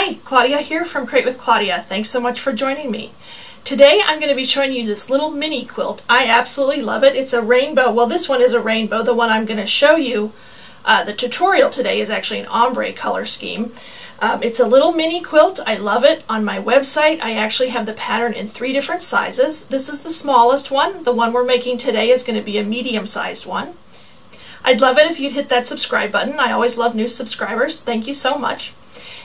Hi, Claudia here from Create with Claudia. Thanks so much for joining me. Today I'm going to be showing you this little mini quilt. I absolutely love it. It's a rainbow. Well, this one is a rainbow. The one I'm going to show you, the tutorial today, is actually an ombre color scheme. It's a little mini quilt. I love it. On my website I actually have the pattern in 3 different sizes. This is the smallest one. The one we're making today is going to be a medium-sized one. I'd love it if you'd hit that subscribe button. I always love new subscribers. Thank you so much.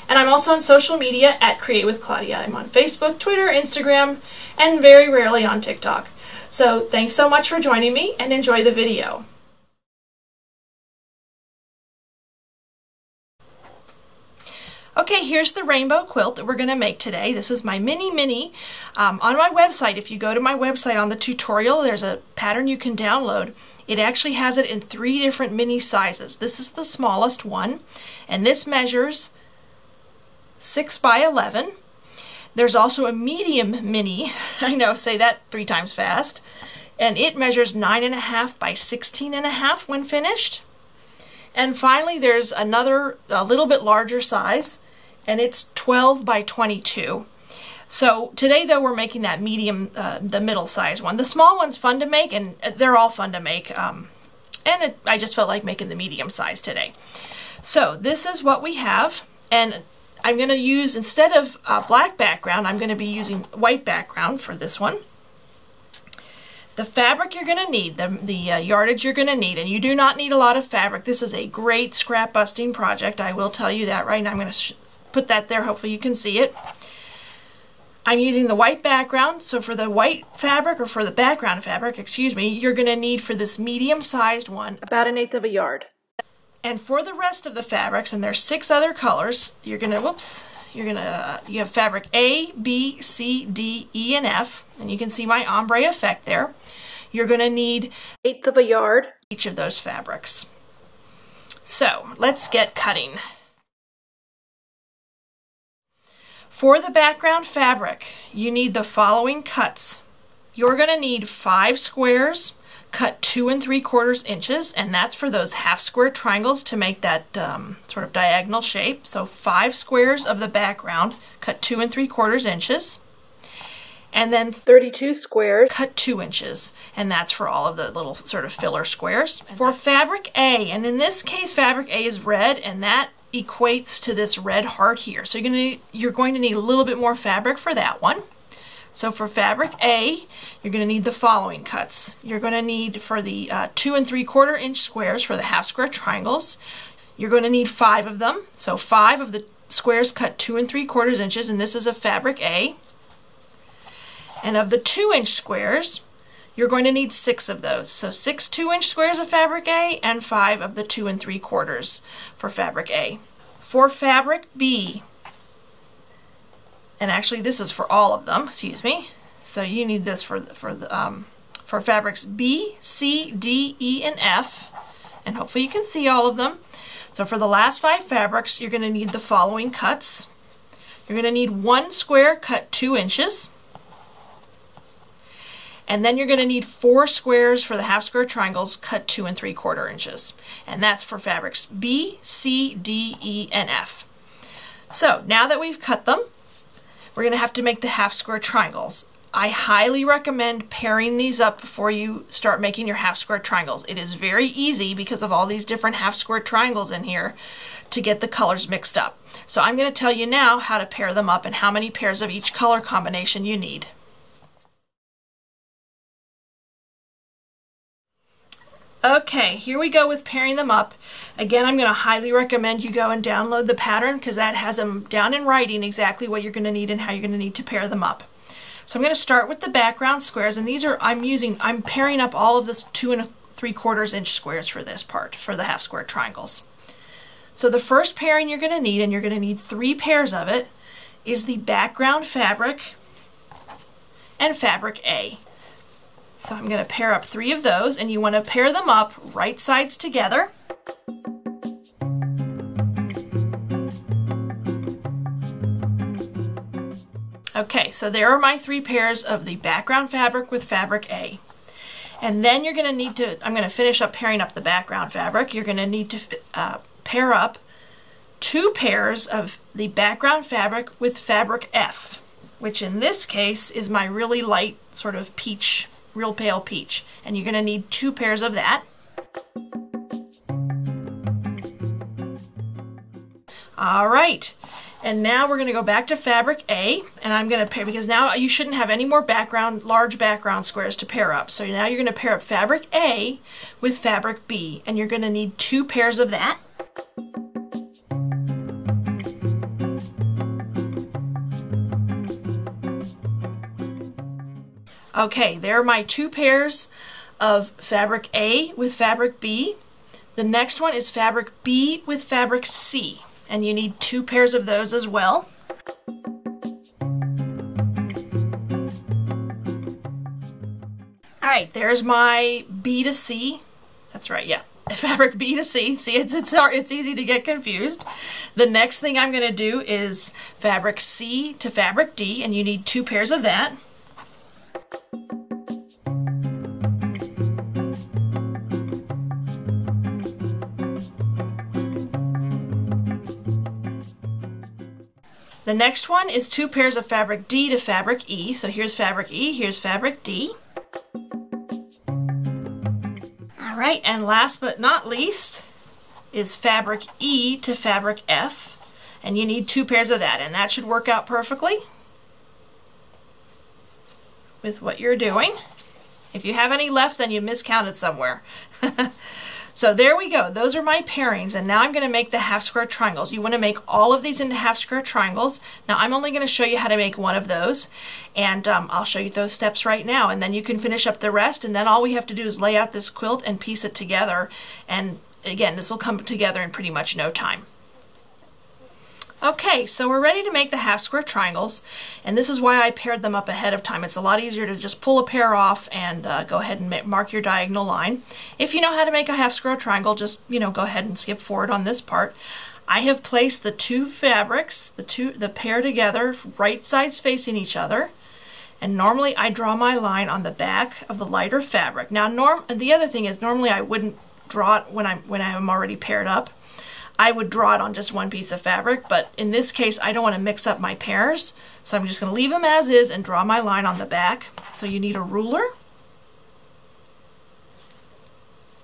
And I'm also on social media at Create with Claudia. I'm on Facebook, Twitter, Instagram, and very rarely on TikTok. So thanks so much for joining me and enjoy the video. Okay, here's the rainbow quilt that we're going to make today. This is my mini. On my website, if you go to my website on the tutorial, there's a pattern you can download. It actually has it in 3 different mini sizes. This is the smallest one, and this measures 6 by 11. There's also a medium mini, I know, say that 3 times fast, and it measures 9.5 by 16.5 when finished. And finally there's another a little bit larger size, and it's 12 by 22. So today though we're making that medium, the middle size one. The small one's fun to make, and they're all fun to make, I just felt like making the medium size today. So this is what we have, and I'm going to use, instead of black background, I'm going to be using white background for this one. The fabric you're going to need, the yardage you're going to need, and you do not need a lot of fabric. This is a great scrap busting project. I will tell you that right now. I'm going to put that there. Hopefully you can see it. I'm using the white background. So for the white fabric, or for the background fabric, excuse me, you're going to need for this medium-sized one about 1/8 of a yard. And for the rest of the fabrics, and there's 6 other colors, you're gonna, you have fabric A, B, C, D, E, and F, and you can see my ombre effect there. You're gonna need 1/8 of a yard each of those fabrics. So let's get cutting. For the background fabric, you need the following cuts. You're gonna need 5 squares, cut 2 3/4 inches, and that's for those half square triangles to make that sort of diagonal shape. So 5 squares of the background, cut 2 3/4 inches, and then 32 squares, cut 2 inches, and that's for all of the little sort of filler squares. For fabric A, and in this case fabric A is red, and that equates to this red heart here. So you're going to need a little bit more fabric for that one. So for fabric A, you're going to need the following cuts. You're going to need, for the 2 3/4 inch squares for the half square triangles, you're going to need 5 of them. So 5 of the squares cut 2 3/4 inches, and this is a fabric A. And of the 2-inch squares, you're going to need 6 of those. So 6 2-inch squares of fabric A, and 5 of the 2 3/4 for fabric A. For fabric B, and actually this is for all of them, excuse me. So you need this for fabrics B, C, D, E, and F, and hopefully you can see all of them. So for the last 5 fabrics, you're going to need the following cuts. You're going to need 1 square cut 2 inches, and then you're going to need 4 squares for the half square triangles cut 2 3/4 inches, and that's for fabrics B, C, D, E, and F. So now that we've cut them, we're going to have to make the half square triangles. I highly recommend pairing these up before you start making your half square triangles. It is very easy, because of all these different half square triangles in here, to get the colors mixed up. So I'm going to tell you now how to pair them up and how many pairs of each color combination you need. Okay, here we go with pairing them up. Again, I'm going to highly recommend you go and download the pattern, because that has them down in writing exactly what you're going to need and how you're going to need to pair them up. So I'm going to start with the background squares, and these are, I'm pairing up all of this 2 3/4 inch squares for this part, for the half square triangles. So the first pairing you're going to need, and you're going to need 3 pairs of it, is the background fabric and fabric A. So I'm going to pair up 3 of those, and you want to pair them up right sides together. Okay, so there are my 3 pairs of the background fabric with fabric A. And then you're going to need to, I'm going to finish up pairing up the background fabric. You're going to need to pair up 2 pairs of the background fabric with fabric F, which in this case is my really light sort of peach, real pale peach. And you're going to need 2 pairs of that. All right, and now we're going to go back to fabric A, and I'm going to pair, because now you shouldn't have any more large background squares to pair up. So now you're going to pair up fabric A with fabric B, and you're going to need 2 pairs of that. Okay, there are my 2 pairs of fabric A with fabric B. The next one is fabric B with fabric C, and you need 2 pairs of those as well. All right, there's my B to C. That's right, yeah, fabric B to C. See, it's easy to get confused. The next thing I'm going to do is fabric C to fabric D, and you need 2 pairs of that. The next one is 2 pairs of fabric D to fabric E. So here's fabric E, here's fabric D. All right, and last but not least is fabric E to fabric F. And you need 2 pairs of that, and that should work out perfectly with what you're doing. If you have any left, then you miscounted somewhere. So there we go. Those are my pairings, and now I'm going to make the half square triangles. You want to make all of these into half square triangles. Now I'm only going to show you how to make one of those, and I'll show you those steps right now, and then you can finish up the rest, and then all we have to do is lay out this quilt and piece it together, and again, this will come together in pretty much no time. Okay, so we're ready to make the half square triangles, and this is why I paired them up ahead of time. It's a lot easier to just pull a pair off and go ahead and mark your diagonal line. If you know how to make a half square triangle, just go ahead and skip forward on this part. I have placed the 2 fabrics, the pair together, right sides facing each other, and normally I draw my line on the back of the lighter fabric. Now, the other thing is normally I wouldn't draw it when I have them already paired up. I would draw it on just one piece of fabric, but in this case I don't want to mix up my pairs, so I'm just going to leave them as is and draw my line on the back. So you need a ruler,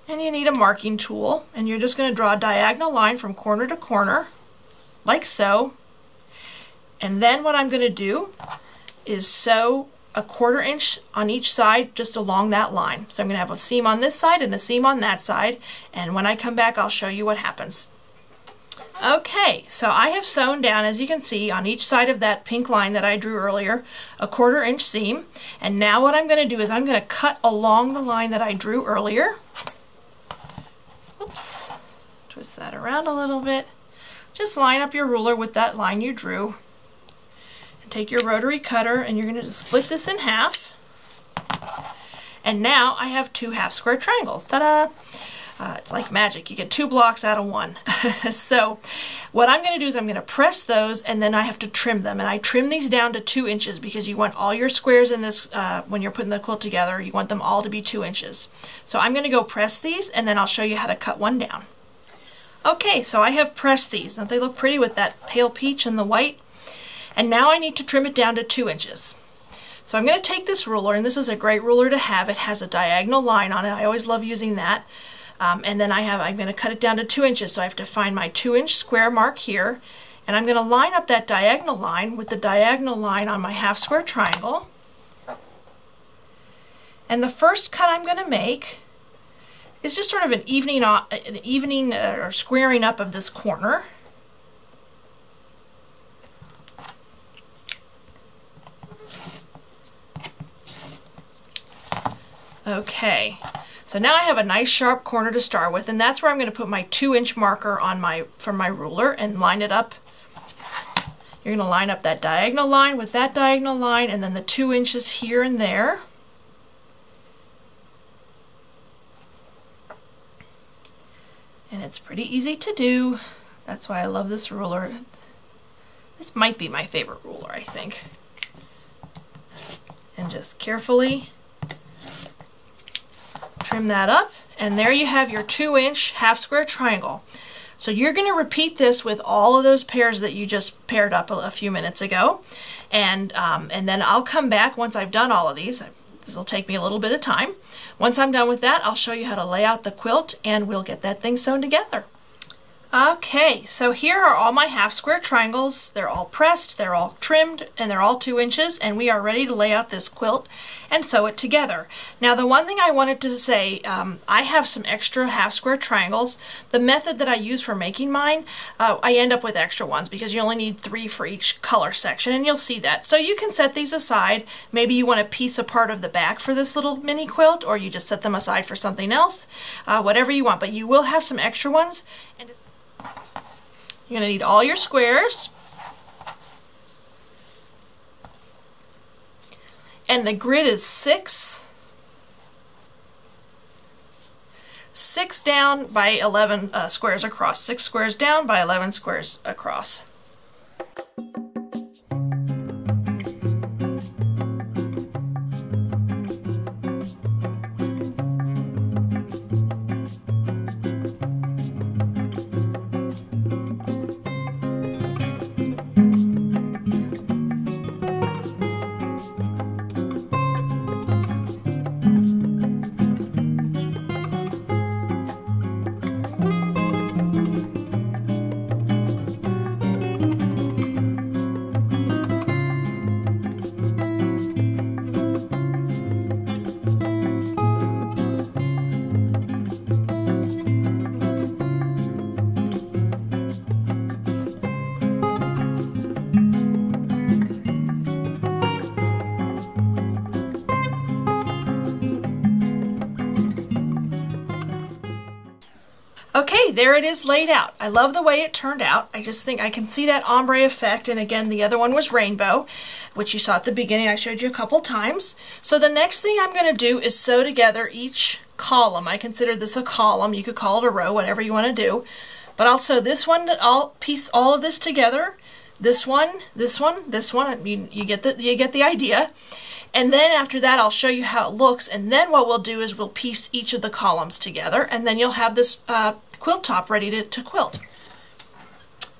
and you need a marking tool, and you're just going to draw a diagonal line from corner to corner, like so. And then what I'm going to do is sew a 1/4 inch on each side just along that line. So I'm going to have a seam on this side and a seam on that side, and when I come back I'll show you what happens. Okay, so I have sewn down, as you can see, on each side of that pink line that I drew earlier, a 1/4 inch seam. And now what I'm going to do is I'm going to cut along the line that I drew earlier. Oops, twist that around a little bit. Just line up your ruler with that line you drew. And take your rotary cutter, and you're going to split this in half. And now I have 2 half square triangles. Ta-da! It's like magic. You get 2 blocks out of 1. So what I'm going to do is I'm going to press those, and then I have to trim them. And I trim these down to 2 inches because you want all your squares in this, when you're putting the quilt together, you want them all to be 2 inches. So I'm going to go press these, and then I'll show you how to cut one down. Okay, so I have pressed these. Don't they look pretty with that pale peach and the white? And now I need to trim it down to 2 inches. So I'm going to take this ruler, and this is a great ruler to have. It has a diagonal line on it. I always love using that. And then I'm going to cut it down to 2 inches, so I have to find my 2-inch square mark here, and I'm going to line up that diagonal line with the diagonal line on my half square triangle. And the first cut I'm going to make is just sort of an evening or squaring up of this corner. Okay. So now I have a nice sharp corner to start with, and that's where I'm going to put my 2-inch marker on from my ruler and line it up. You're going to line up that diagonal line with that diagonal line, and then the 2 inches here and there. And it's pretty easy to do. That's why I love this ruler. This might be my favorite ruler, I think. And just carefully trim that up, and there you have your 2-inch half square triangle. So you're going to repeat this with all of those pairs that you just paired up a few minutes ago. And then I'll come back once I've done all of these. This will take me a little bit of time. Once I'm done with that, I'll show you how to lay out the quilt and we'll get that thing sewn together. Okay, so here are all my half square triangles. They're all pressed, they're all trimmed, and they're all 2 inches, and we are ready to lay out this quilt and sew it together. Now the one thing I wanted to say, I have some extra half square triangles. The method that I use for making mine, I end up with extra ones because you only need 3 for each color section, and you'll see that. So you can set these aside. Maybe you want to piece a part of the back for this little mini quilt, or you just set them aside for something else, whatever you want, but you will have some extra ones. And you're going to need all your squares, and the grid is 6 down by 11 squares across. 6 squares down by 11 squares across. Okay, there it is laid out. I love the way it turned out. I just think I can see that ombre effect, and again the other one was rainbow, which you saw at the beginning. I showed you a couple times. So the next thing I'm going to do is sew together each column. I consider this a column. You could call it a row, whatever you want to do. But I'll sew this one, I'll piece all of this together. This one, this one, this one. You get the idea. And then after that, I'll show you how it looks. And then what we'll do is we'll piece each of the columns together, and then you'll have this quilt top ready to quilt.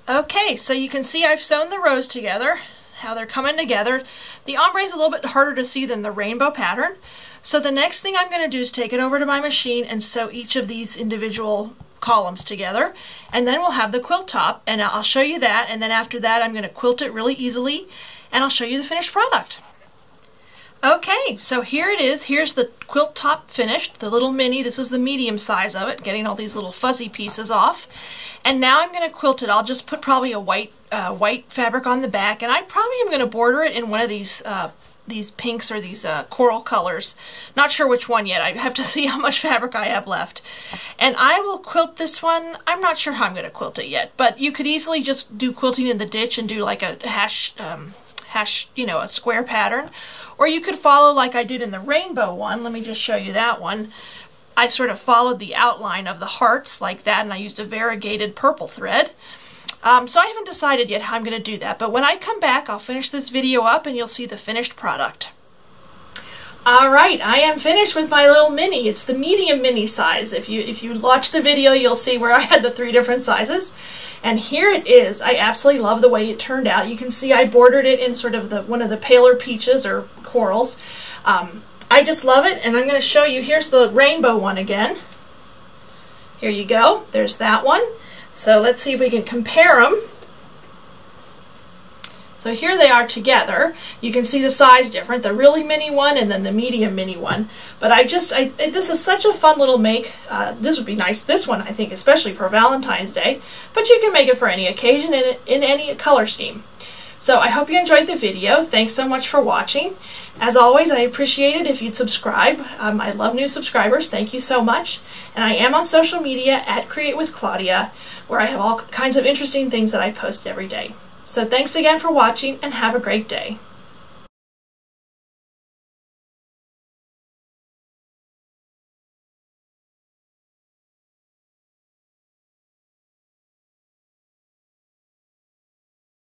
Okay, so you can see I've sewn the rows together, how they're coming together. The ombre is a little bit harder to see than the rainbow pattern. So the next thing I'm going to do is take it over to my machine and sew each of these individual columns together, and then we'll have the quilt top, and I'll show you that. And then after that, I'm going to quilt it really easily, and I'll show you the finished product. Okay, so here it is. Here's the quilt top finished, the little mini. This is the medium size of it, getting all these little fuzzy pieces off. And now I'm going to quilt it. I'll just put probably a white fabric on the back, and I probably am going to border it in one of these pinks or these coral colors. Not sure which one yet. I have to see how much fabric I have left. And I will quilt this one. I'm not sure how I'm going to quilt it yet, but you could easily just do quilting in the ditch and do like a a square pattern. Or you could follow like I did in the rainbow one. Let me just show you that one. I sort of followed the outline of the hearts like that, and I used a variegated purple thread. So I haven't decided yet how I'm going to do that, but when I come back, I'll finish this video up and you'll see the finished product. Alright, I am finished with my little mini. It's the medium mini size. If you watch the video, you'll see where I had the 3 different sizes. And here it is. I absolutely love the way it turned out. You can see I bordered it in sort of one of the paler peaches or corals. I just love it, and I'm going to show you. Here's the rainbow one again. Here you go. There's that one. So let's see if we can compare them. So here they are together. You can see the size different, the really mini one and then the medium mini one. But this is such a fun little make. This would be nice, this one I think, especially for Valentine's Day. But you can make it for any occasion in any color scheme. So I hope you enjoyed the video. Thanks so much for watching. As always, I appreciate it if you'd subscribe. I love new subscribers. Thank you so much. And I am on social media at Create with Claudia, where I have all kinds of interesting things that I post every day. So thanks again for watching, and have a great day.